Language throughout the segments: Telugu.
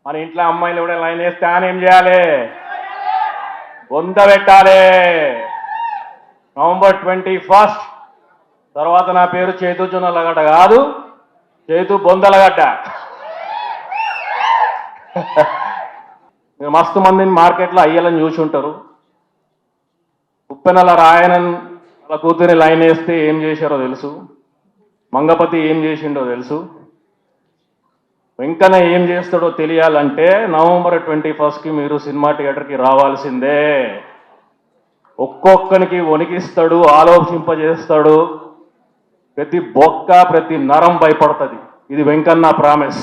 మన ఇంట్లో అమ్మాయిలు కూడా లైన్ వేస్తే ఆయన ఏం చేయాలి? బొంద పెట్టాలి. నవంబర్ 21 తర్వాత నా పేరు చేతు జొన్నలగడ్డ కాదు, చేతు బొందలగడ్డ. మీరు మస్తు మందిని మార్కెట్లో అయ్యాలని చూసి ఉంటారు. ఉప్పెనల రాయనన్ వాళ్ళ కూతురి లైన్ వేస్తే ఏం చేశారో తెలుసు, మంగపతి ఏం చేసిండో తెలుసు, వెంకన్న ఏం చేస్తాడో తెలియాలంటే నవంబర్ 21కి మీరు సినిమా థియేటర్కి రావాల్సిందే. ఒక్కొక్కనికి వణికిస్తాడు, ఆలోచింపజేస్తాడు, ప్రతి బొక్క ప్రతి నరం భయపడుతుంది. ఇది వెంకన్న ప్రామిస్.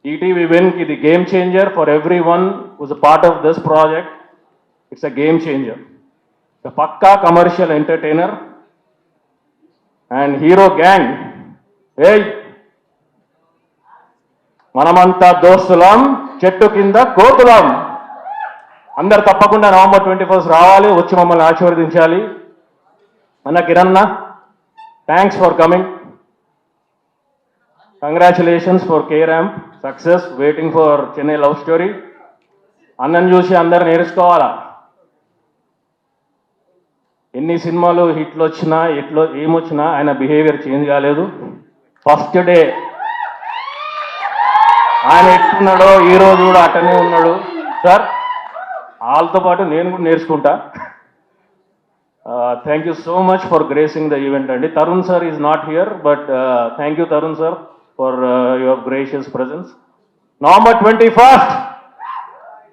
ఈటీవీ విన్ ఇది game changer for everyone who's a part of this project. It's a game changer, పక్కా commercial entertainer and hero gang. ఏయ్ మనమంతా దోస్తులం, చెట్టు కింద కోతులం. అందరు తప్పకుండా నవంబర్ 21 రావాలి, వచ్చి మమ్మల్ని ఆశీర్వదించాలి. అన్న Kiran, thanks for coming. Congratulations for K-Ramp success. Waiting for Chennai love story. అన్నను చూసి అందరు నేర్చుకోవాలా. ఎన్ని సినిమాలు హిట్లు వచ్చినా ఏమొచ్చినా ఆయన బిహేవియర్ చేంజ్ కాలేదు. ఫస్ట్ డే ఆయన ఎట్టున్నాడో ఈ రోజు కూడా అట్టనే ఉన్నాడు. సార్ వాళ్ళతో పాటు నేను కూడా నేర్చుకుంటా. Thank you so much for gracing the event అండి. Tarun sir is not here, but thank you Tarun sir for your gracious presence. November 21